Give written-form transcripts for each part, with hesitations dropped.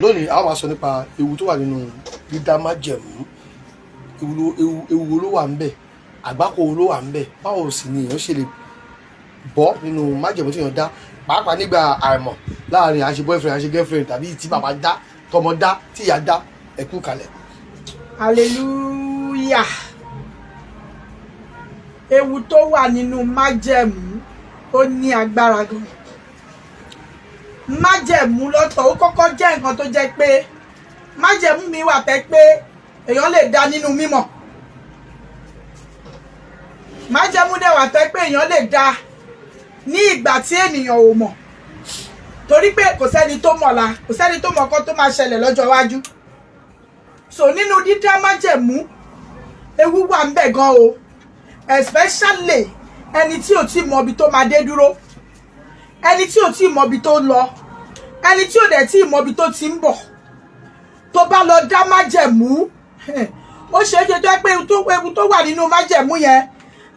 lónìí a máa sọ nípa ewu tó wà nínú dídá májẹ̀mú. Ewu wo ló wà ńbẹ̀, àgbákò wo ló wà ńbẹ̀, báwo sì ni èèyàn ṣe lè bọ́ nínú májẹ̀mú tí èèyàn dá pàápàá nígbà àìmọ̀ láàrin àṣẹ boyfriend àṣẹ girlfriend tàbí tí bàbá dá tọmọ dá tí ìyá dá. Ẹ kú kalẹ̀. Hallelujah. Ewu tó wà nínú májẹ̀mú ó ní agbára gan. Májẹ̀mú lọ́tọ̀ ó kọ́kọ́ jẹ́ nǹkan tó jẹ́ pé májẹ̀mú mi wà tẹ́ pé èèyàn lè dá nínú mímọ̀. Májẹ̀mú dẹ̀ wà tẹ́ pé èèyàn lè dá ní ìgbà tí ènìyàn ò mọ̀, torí pé kò sẹ́ni tó mọ̀la, kò sẹ́ni tó mọ̀ kan tó máa ṣẹlẹ̀ lọ́jọ́ iwájú. So nínú dídá májẹ̀mú ewu wà ń bẹ̀ gan o, especially ẹni tí ò tí mọ ibi tó máa dé dúró, ẹni tí ò tí mọ ibi tó lọ, ẹni tí ò dẹ̀ tí mọ ibi tó ti ń bọ̀. Tó bá lọ dá májẹ̀mú, ó ṣeé ṣe tó pé ewu tó wà nínú májẹ̀mú yẹn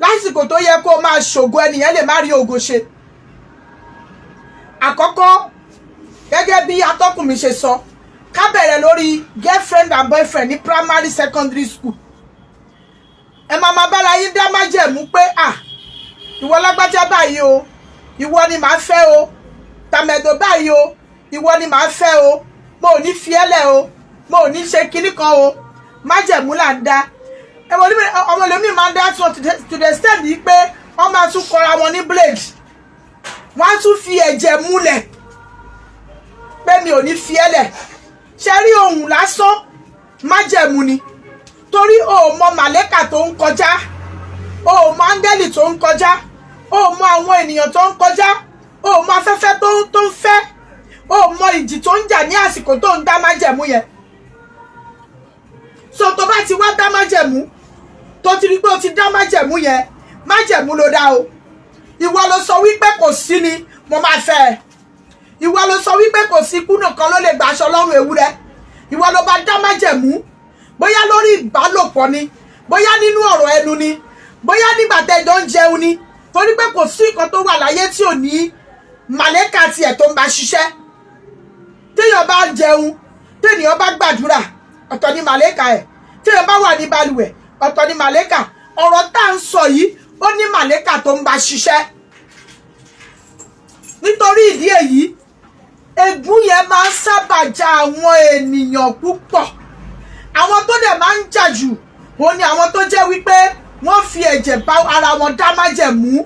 lásìkò tó yẹ kó máa ṣògo ẹnìyẹn lè má rí ògo ṣe. Àkọ́kọ́, gẹ́gẹ́ bí atọ́kùn mi ṣe sọ, ká bẹ̀rẹ̀ lórí girlfriend and boyfriend ní primary secondary school. Ẹ máa bára yín dá májẹ̀mú pé ìwọ lágbájá báyìí o, ìwọ ni màá fẹ́ o, tàmẹ̀dò báyìí o, ìwọ ni màá fẹ́ o, mo ò ní fi ẹ́ lẹ̀ o, mo ò ní ṣe kinní kan o. Májẹ̀mú là ń dá. Ọmọ ẹlòmíì máa ń dá to the extent yìí pé wọ́n máa tún kọra wọn ní blade, wọ́n á tún fi ẹ̀jẹ̀ múlẹ̀ pé mi ò ní fi ẹ́ lẹ̀. Ṣe rí ohun lásán májẹ̀mú ni, torí o mọ màlẹ́kà tó ń kọjá, o mọ áńgẹ́lì tó ń kọjá, o mọ àwọn ènìyàn tó ń kọjá, o mọ afẹ́fẹ́ tó ń fẹ́, o mọ ìjì tó ń jà ní àsìkò tó ń dá májẹ̀mú yẹn. So tó bá ti wá dá májẹ̀mú, tó ti rí pé o ti dá májẹ̀mú yẹn, májẹ̀mú ló dá o. Ìwọ ló sọ wípé kò sí ni mo máa fẹ́ ẹ. Ìwọ ló sọ wípé kò sí ikú nìkan ló lè gbàṣọ lọ́rùn ewúrẹ́. Ìwọ ló bá dá májẹ̀mú, bóyá lórí ìbálòpọ̀ ni, bóyá nínú ọ̀rọ̀ ẹnu ni, bóyá nígbà tẹ́jọ́ ń jẹun ni, torí pé kò sí nǹkan tó wà láyé tí ò ní màlẹ́kà tiẹ̀ tó ń bá ṣiṣẹ́. Téèyàn bá jẹun, téèyàn bá gbàdúrà, ọ̀tọ̀ ni màlẹ́kà ẹ̀. Téèyàn bá wà ní balùwẹ̀, ọ̀tọ̀ ni màlẹ́kà. Ọ̀rọ̀ tá à ń sọ yìí ó ní màlẹ́kà tó ń bá ṣiṣẹ́. Nítorí ìdí èyí, ègún yẹn máa ń sábà ja àwọn ènìyàn púpọ̀. Àwọn tó dẹ̀ máa ń jà jù òun ni àwọn tó jẹ́ wípé wọ́n fi ẹ̀jẹ̀ bá ara wọn dá májẹ̀mú,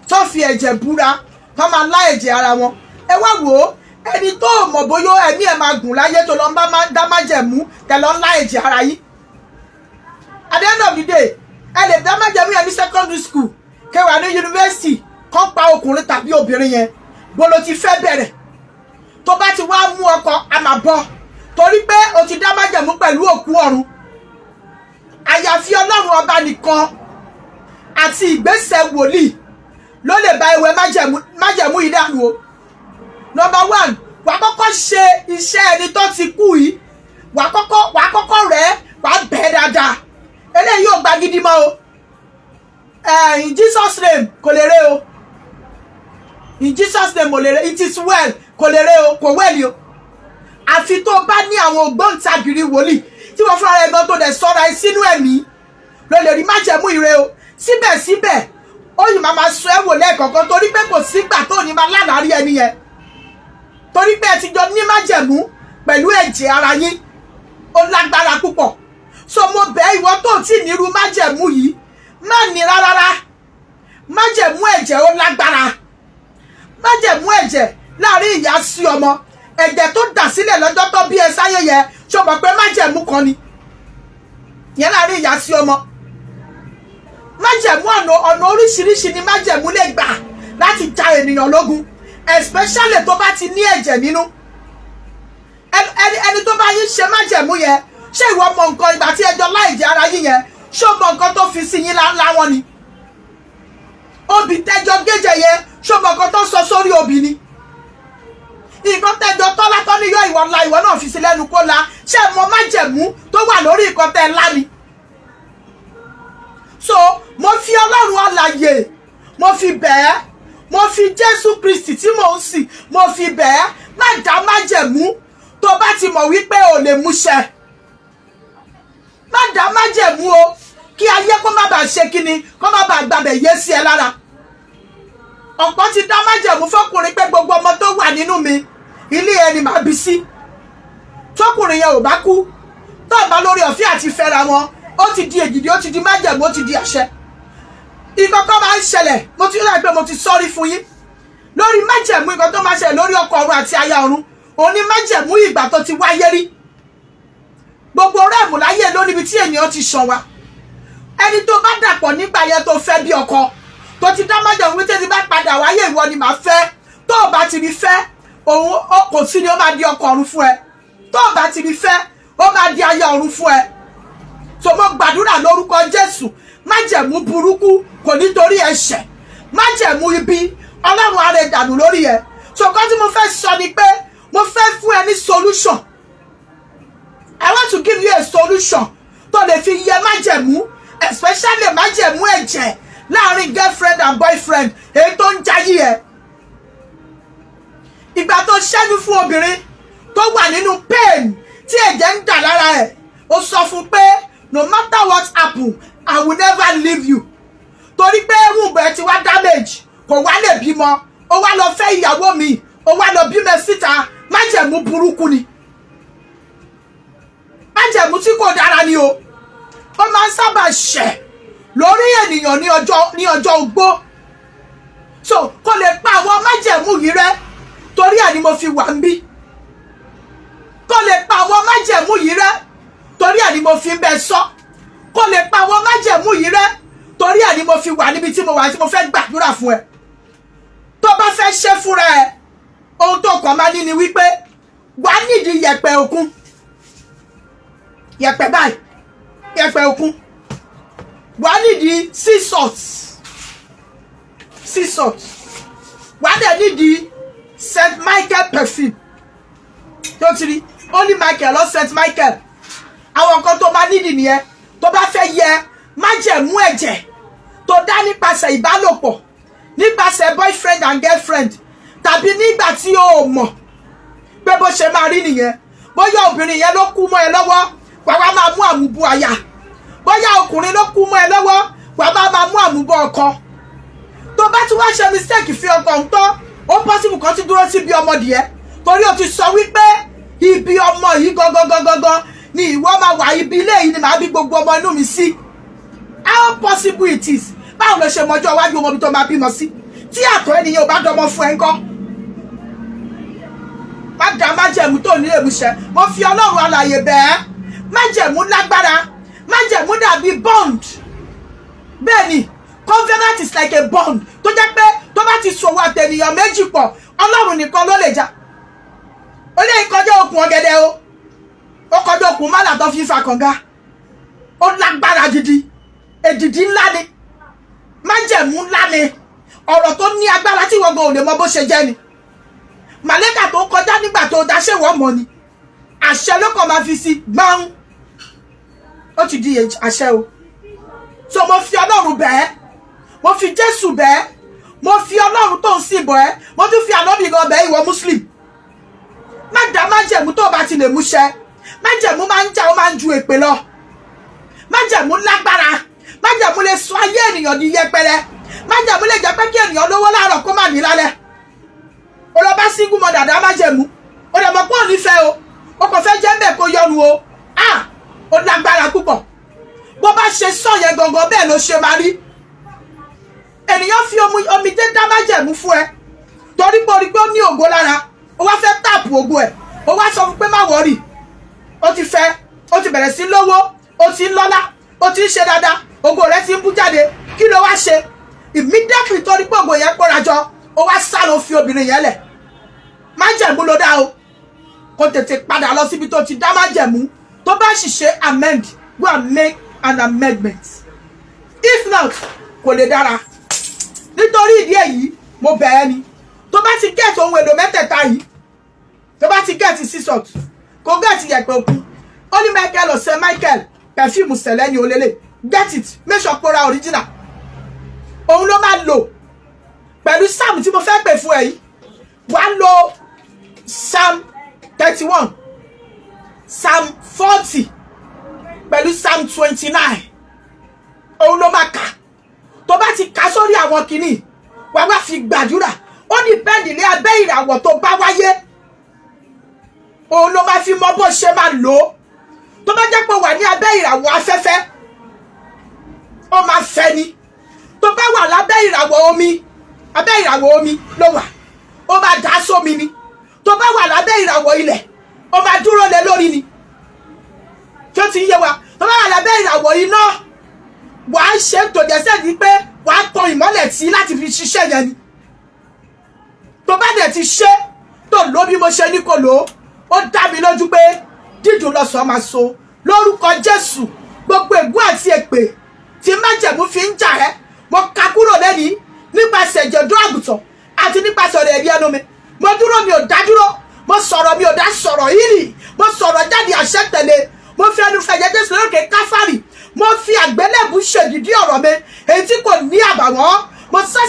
tó fi ẹ̀jẹ̀ búra, tó máa lá ẹ̀jẹ̀ ara wọn. Ẹ wá wò ó, ẹni tó mọ̀ bóyá ẹ̀mí ẹ̀ máa gùn láyé tó lọ ń bá dá májẹ̀mú tẹ̀ lọ ń lá ẹ̀jẹ̀ ara yín. At the end of the day, ẹ lè dá májẹ̀mú yẹn ní secondary school, kẹwàá ní yunifásitì, kán pa ọkùnrin tàbí obìnrin yẹn, bó ló ti fẹ́ bẹ̀rẹ̀. Tó bá ti wá mú ọkọ a máa bọ́, torí pé o ti dá májẹ̀mú pẹ̀lú òkú ọ̀run. Àyàfi Ọlọ́run ọba nìkan àti ìgbésẹ̀ wòlíì ló lè bá ewé májẹ̀mú yìí dànù o. Number one, wàá kọ́kọ́ ṣe iṣẹ́ ẹni tó ti kú yìí, wàá kọ́kọ́ rẹ̀, wàá bẹ̀ dáadáa. Eléyìí ò gba gidi mọ́ o. In Jesus name kò lè ré o. In Jesus name kò lè ré. It is well kò lè ré o, kò wẹ̀lì o. Àfi tó bá ní àwọn ògbóǹtagìrì wòlíì tí wọ́n fúnra rẹ̀ gan tó dẹ̀ sọ́ra ẹ sínú ẹ̀mí ló lè rí májẹ̀mú ire o. Síbẹ̀síbẹ̀ ó yìí máa sọ ẹ́ wò lẹ́ẹ̀kọ̀ọ̀kan, torí pé kò sígbà tó ní máa lánàá rí ẹni yẹn, torí pé ẹ ti jọ ní májẹ̀mú pẹ̀lú ẹ̀jẹ̀ ara yín, ó lágbára púpọ̀. So mo bẹ̀ ìwọ tó ti nírú májẹ̀mú yìí, má ní rárá. Májẹ̀mú ẹ̀jẹ̀ ó lágbára. Májẹ̀mú ẹ̀jẹ̀ láàrin ìyá sí ọmọ, ẹ̀jẹ̀ tó dà sílẹ̀ lọ́jọ́ tó bí ẹ sáyé yẹn, ṣó mọ̀ pé májẹ̀mú kan ni yẹn láàrin ìyá sí ọmọ. Májẹ̀mú ọ̀nà oríṣiríṣi ni májẹ̀mú lè gbà láti ja ènìyàn lógun, especially tó bá ti ní ẹ̀jẹ̀ nínú. Ẹni tó bá yín ṣe májẹ̀mú yẹn, ṣé ìwọ mọ nǹkan ìgbà tí ẹjọ́ láìjẹ́ ara yín yẹn, ṣó mọ nǹkan tó fi sí yín láwọn ni? Obì tẹjọ géjẹ yẹn, ṣó mọ nǹkan tó sọ sórí obì ni? Nǹkan tẹjọ tọ́lá tọ́ ní yọ ìwọ ńlá ìwọ náà fi sí lẹ́nu kó la, ṣé mọ májẹ̀mú tó wà lórí nǹkan tẹ ńlá ni? So mo fi Ọlọ́run alààyè, mo fi bẹ̀ ẹ́, mo fi Jésù Kristi tí mò ń sìn, mo fi bẹ̀ ẹ́, má dá májẹ̀mú tó bá ti mọ̀ wípé ò lè múṣẹ má dá májẹ̀mú o kí ayé kó má bàa ṣe kíni kó má bàa gbàbẹ̀ yé sí ẹ lára. ọ̀pọ̀ ti dá májẹ̀mú fọkùnrin pé gbogbo ọmọ tó wà nínú mi ilé ẹni máa bí sí. tọkùnrin yẹn ò bá kú tó bá lórí ọ̀fẹ́ àti fẹ́ra wọn ó ti di èdìdì ó ti di májẹ̀mú ó ti di àṣẹ. ìkọ̀kọ̀ máa ń ṣẹlẹ̀ mo ti rí pé mo ti sọ́rí fún yín lórí májẹ̀mú ìkọ̀ tó máa ṣẹlẹ̀ lórí ọkọ ọ̀run àti aya ọ̀run òní májẹ̀mú ìgbà tó ti wáyé rí. gbogbo rẹ́ẹ̀mù láyé ló níbi tí ènìyàn ti ṣàn wá. ẹni tó bá dàpọ̀ nígbà yẹn tó fẹ́ bí ọkọ tó ti dá májẹ̀mú wípé tí bá padà wáyé ìwọ ni màá fẹ́ tó o bá ti rí fẹ́ òun kò sí ni ó máa di ọkọ ọ̀run fún ẹ tó o bá ti rí fẹ́ ó máa di aya ọ̀run fún ẹ. tó mo gbàdúrà lórúkọ Jésù májẹ̀mú burúkú kò nítorí ẹ̀ṣẹ̀ májẹ̀mú ibi Ọlọ́run á rẹ̀ dànù lórí ẹ. ṣùgbọ́n tí mo fẹ́ sọ ni pé mo fẹ́ fún ẹ ní solution. I want to give you a solution tó lè fi yẹ májẹ̀mú especially májẹ̀mú ẹ̀jẹ̀ láàrin girlfriend and boyfriend èyí tó ń jayé ẹ. ìgbà tó ṣẹ́yún fún obìnrin tó wà nínú pain tí ẹ̀jẹ̀ ń dà lára ẹ̀ ó sọ fún pé no matter what happen I will never leave you. torí pé wùbọ̀ ẹ ti wá damage kò wá lè bímọ ó wá lọ fẹ́ ìyàwó mi ó wá lọ bímọ síta májẹ̀mú burúkú ni. májẹ̀mú tí kò dára ni o ó máa ń sábà ṣẹ̀ lórí ènìyàn ní ọjọ́ ogbó. so kò lè pa àwọn májẹ̀mú yìí rẹ́ torí ẹ̀ ni mo fi wà ń bí. kò lè pa àwọn májẹ̀mú yìí rẹ́ torí ẹ̀ ni mo fi ń bẹ sọ. kò lè pa àwọn májẹ̀mú yìí rẹ́ torí ẹ̀ ni mo fi wà níbi tí mo wà tí mo fẹ́ gbàdúrà fún ẹ. tó bá fẹ́ ṣe fúnra ẹ ohun tó kàn máa ní ni wípé wà á nídìí yẹ̀pẹ̀ òkun yẹ̀pẹ̀ báyìí yẹ̀pẹ̀ òkun wà á nídìí sea salt wà á dẹ̀ nídìí St. Michael perfume tó ti rí only Michael or St. Michael àwọn nǹkan tó máa nídìí nìyẹn tó bá fẹ́ yẹ májẹ̀mú ẹ̀jẹ̀ tó dá nípasẹ̀ ìbálòpọ̀ nípasẹ̀ boyfriend and girlfriend tàbí nígbà tí o mọ̀ pé bó ṣe máa rí nìyẹn bóyá obìnrin yẹn ló kú mọ́ ẹ lọ́wọ́ wàá máa mú àmúbú aya bóyá ọkùnrin ló kú mọ́ ẹ lọ́wọ́ wàá máa mú àmúbú ọkọ. tó bá tún wá ṣe mistake fi ọkọ ń tọ́ ó possible kan ti dúró síbi ọmọdìẹ torí o ti sọ wípé ibi ọmọ yìí gangan ni ìwọ máa wà ibi ilé yìí ni màá bí gbogbo ọmọ inú mi sí. How possible it is báwo ló ṣe mọjọ́ iwájú ọmọ mi tó máa bímọ sí tí àtọ̀ ènìyàn ò bá dọmọ fún ẹ ńkọ́. má dá májẹ̀mú tó ní èmúṣẹ mo fi Ọlọ́run alààyè bẹ́ẹ̀ májẹ̀mú lágbára májẹ̀mú dàbí bond. bẹ́ẹ̀ ni covenant is like a bond tó jẹ́ pé tó bá ti ṣòwò àtẹnìyàn méjì pọ̀ Ọlọ́run nìkan ló lè jà. ó lè kọjá okùn ọ̀gẹ̀dẹ̀ o ó kọjá okùn mọ́là tó fi fa kànga ó lágbára gidi èdìdí ńlá ni májẹ̀mú ńlá ni ọ̀rọ̀ tó ní agbára tí wọ́n gan ò lè mọ bó ṣe jẹ́ ni. màlẹ́kà tó kọjá nígbà tó daṣẹ́ wọ́n mọ̀ ni àṣẹ ló kàn máa fi sí gbọ́n ó ti di àṣẹ o. so mo fi Ọlọ́run bẹ́ẹ̀ mo fi Jésù bẹ́ẹ̀ mo fi Ọlọ́run tó ń sìn bọ̀ ẹ́ mo tún fi ànábì gan bẹ́ẹ̀ ìwọ muslim. má dá májẹ̀mú tó bá ti lè mú ṣẹ májẹ̀mú máa ń jà ó máa ń ju èpè lọ májẹ̀mú lágbára májẹ̀mú lè sọ ayé ènìyàn di yẹpẹrẹ májẹ̀mú lè jẹ́ pé kí ènìyàn lówó láàárọ̀ kó má ní lálẹ́. o lọ bá single mother dá májẹ̀mú o dẹ̀ mọ̀ pé ò ní fẹ́ o kò fẹ́ jẹ́ bẹ́ẹ̀ kó yọnu o ó lágbára púpọ̀ bó bá ṣe sọ yẹn gangan bẹ́ẹ̀ ló ṣe máa rí. ènìyàn fi omijé dá májẹ̀mú fún ẹ torí pé orí pé ó ní ògo lára ó wá fẹ́ táàpù ògo ẹ̀ ó wá sọ fún pé má wọ́rì ó ti fẹ́ ó ti bẹ̀rẹ̀ sí lówó ó ti ń lọ́lá ó ti ń ṣe dáadáa ògo rẹ̀ ti ń bú jáde kí ló wá ṣe immediately torí pé ògo yẹn kóra jọ ó wá sá lọ fi obìnrin yẹn lẹ̀. májẹ̀mú ló dá o kó tètè padà lọ síbi tó ti dá májẹ̀mú tó bá sì ṣe amend go and make an amendment if not kò lè dára. nítorí ìdí èyí mo bẹ̀ ẹ́ ni tó bá ti gẹ̀ẹ́tì ohun èlò mẹ́tẹ̀ẹ̀ta yìí tó bá ti gẹ̀ẹ́tì sísọ̀tù kò gẹ̀ẹ́tì yẹ̀pẹ̀ òkun only Michael or St. Michael perfume sẹ̀lẹ̀ ni olélẹ̀ get it make sure pora original òun ló máa lò pẹ̀lú psalm tí mo fẹ́ pè fún ẹ yìí wàá lo psalm 31 psalm 40 pẹ̀lú psalm 29 òun ló máa kà. Tó bá ti kà sórí àwọn kìíní wàá wá fi gbàdúrà. Ó dìpẹ́ndì lé abẹ́ ìràwọ̀ tó bá wáyé, òun ló máa fi mọ bó ṣe máa lò ó. Tó bá jẹ́ pé wà ní abẹ́ ìràwọ̀ afẹ́fẹ́, ó máa fẹ́ ni. Tó bá wà lábẹ́ ìràwọ̀ omi, abẹ́ ìràwọ̀ omi ló wà, ó máa dá sómi ni. Tó bá wà lábẹ́ ìràwọ̀ ilẹ̀, ó máa dúró lé lórí ni. Tí ó ti yé wa, tó bá wà lábẹ́ ìràwọ̀ iná, wàá ṣe tòjẹ́sẹ̀ ní pé wàá tan ìmọ́lẹ̀ tí láti fi ṣiṣẹ́ yẹn ni. Tó bá dẹ̀ ti ṣe tó lò bí mo ṣe ní kò lò ó dá mi lójú pé dídùn lọ́sàn-án máa so. Lórúkọ Jésù, gbogbo ègún àti èpè tí májẹ̀mú fi ń jà ẹ́, mo ká kúrò lẹ́ni nípasẹ̀ ìjọ̀dún àgùntàn àti nípasẹ̀ ọ̀rọ̀ ẹ̀rí ẹnu mi. Mo dúró mi ò dá dúró, mo sọ̀rọ̀ mi ò dá sọ̀rọ̀ yìí, mo sọ̀rọ̀ jáde àṣẹ tẹ̀lé, mo fi ẹnu fẹ̀jẹ̀ Jésù lókè Káfárì, mo fi àgbélébù ṣèdìdí ọ̀rọ̀ mi èyí tí kò ní àbàwọ́n, mo sá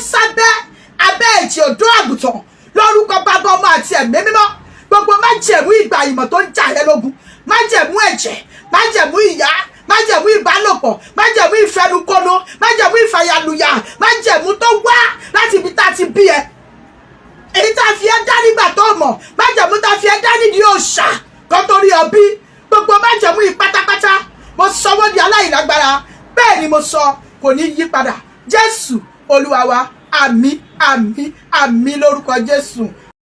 abẹ́ ìjọ̀dún àgùntàn lórúkọ Bàbá, Ọmọ àti Ẹ̀mí Mímọ́. Gbogbo májẹ̀mú ìgbà ìmọ̀ tó ń jà ẹ́ lógun, májẹ̀mú ẹ̀jẹ̀, májẹ̀mú ìyá, májẹ̀mú ìbálòpọ̀, májẹ̀mú ìfẹnukọ́nú, májẹ̀mú ìfàyàlùyà, májẹ̀mú tó wá láti ibi tá a ti bí ẹ, èyí tá a fi ẹ́ dá nígbà tó mọ̀, májẹ̀mú tá a fi ẹ́ dá nídìí òòṣà kan torí ọbí. Gbogbo májẹ̀mú yìí pátápátá mo sọ wọ́n di aláìlágbára, bẹ́ẹ̀ ni mo sọ kò ní yí padà. Jésù Olúwa wa, àmín àmín àmín lórúkọ Jésù.